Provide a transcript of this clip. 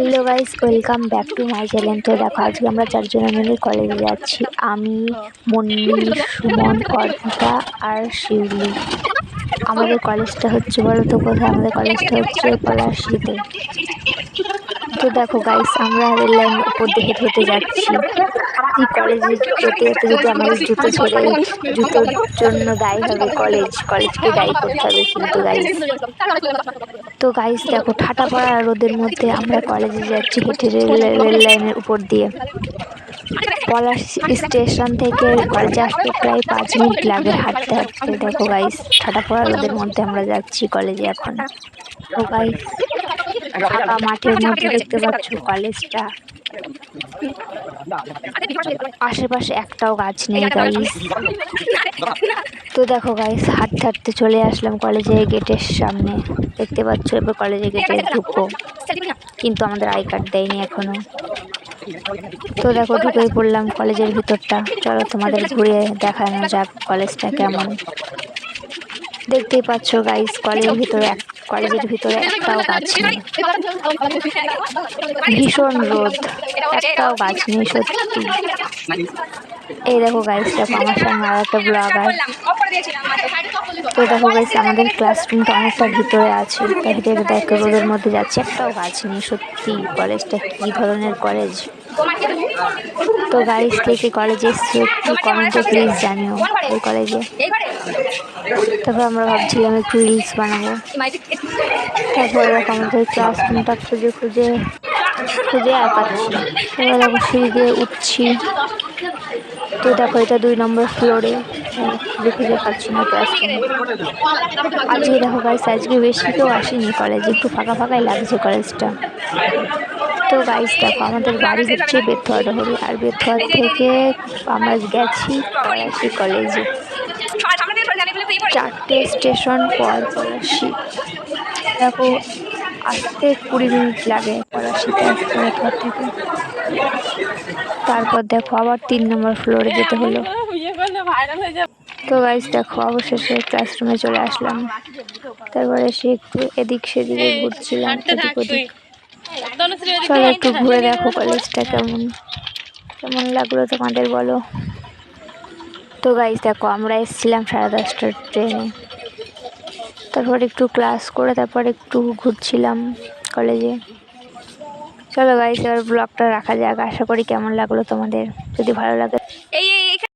Hello guys, welcome back to my channel. তো দেখো, আজকে আমরা চারজনে মিলে কলেজে যাচ্ছি। আমি, মুন্নি, সুমন, অর্পিতা আর শিউলি। আমাদের কলেজটা হচ্ছে, বলো তো কোথায়? আমাদের কলেজটা হচ্ছে পলাশীতে। তো দেখো গাইস, আমরা রেল লাইনের উপর দিয়ে হেঁটে হেঁটে যাচ্ছি। এই কলেজে যেতে যেতে যদি আমাদের জুতো ছেড়ে, জুতোর জন্য দায়ী হবে কলেজকে দায়ী করতে হবে কিন্তু গাইস। তো গাইস দেখো, ঠাটা পড়া রোদের মধ্যে আমরা কলেজে যাচ্ছি হেঁটে রেল লাইনের উপর দিয়ে। পলাশ স্টেশন থেকে কলেজে আসতে প্রায় 5 মিনিট লাগে হাঁটতে হাঁটতে। দেখো গাইস, ঠাটা পড়া রোদের মধ্যে আমরা যাচ্ছি কলেজে এখন। তো গাইস, ফাঁকা মাঠের মধ্যে দেখতে পাচ্ছ কলেজটা, আশেপাশে একটাও গাছ নেই গাইস। তো দেখো গাইস, হাঁটতে হাঁটতে চলে আসলাম কলেজের গেটের সামনে। দেখতে পাচ্ছ, এবার কলেজের গেটে ঢুকবো, কিন্তু আমাদের আই কার্ড দেয়নি এখনো। তো দেখো, ঢুকেই পড়লাম কলেজের ভিতরটা। চলো তোমাদের ঘুরে দেখানো যাক কলেজটা কেমন। দেখতেই পাচ্ছ গাইস, কলেজের ভিতরে একটাও গাছ নেই। ভীষণ রোদ, একটাও গাছ নেই সত্যি। এই দেখো গাইস, দেখো আমার সামনে আর একটা ব্লগার। তো দেখো গাইস, আমাদের ক্লাসরুমটা অনেকটা ভিতরে আছে। তা হেঁটে হেঁটে দেখো রোদের মধ্যে যাচ্ছে, একটাও গাছ নেই সত্যি। কলেজটা কি ধরনের কলেজ! তো গাইস, কে কে কলেজে এসছো একটু কমেন্টে প্লিজ জানিও এই কলেজে। তারপর আমরা ভাবছিলাম একটু রিলস বানাবো। তারপরে দেখো আমাদের ক্লাসরুমটা খুঁজে খুঁজে খুঁজে আর পাচ্ছি না। তারপরে দেখো সিঁড়ি দিয়ে উঠছি। তো দেখো, এটা 2 নম্বর ফ্লোরে। খুঁজে খুঁজে পাচ্ছি না ক্লাসরুম। আজকে দেখো গাইস, আজকে বেশি কেউ আসেনি কলেজে, একটু ফাঁকা ফাঁকাই লাগছে কলেজটা। তো গাইস দেখো, আমাদের বাড়ি হচ্ছে বেথুয়া ডহরি, আর বেথুয়া থেকে আমরা গেছি পলাশী কলেজে। 4টে স্টেশন পর পলাশী। দেখো, আসতে 20 মিনিট লাগে পলাশীতে আসতে বেথুয়া থেকে। তারপর দেখো আবার 3 নম্বর ফ্লোরে যেতে হলো। তো গাইস দেখো, অবশেষে ক্লাসরুমে চলে আসলাম। তারপরে সে একটু এদিক সেদিকে ঘুরছিলাম, এদিক ওদিক। চলো একটু ঘুরে দেখো কলেজটা কেমন কেমন লাগলো তোমাদের, বলো। তো গাইস দেখো, আমরা এসেছিলাম 10:30টার ট্রেনে। তারপর একটু ক্লাস করে তারপর একটু ঘুরছিলাম কলেজে। চলো গাইস, এবার ব্লগটা রাখা যাক। আশা করি কেমন লাগলো তোমাদের। যদি ভালো লাগে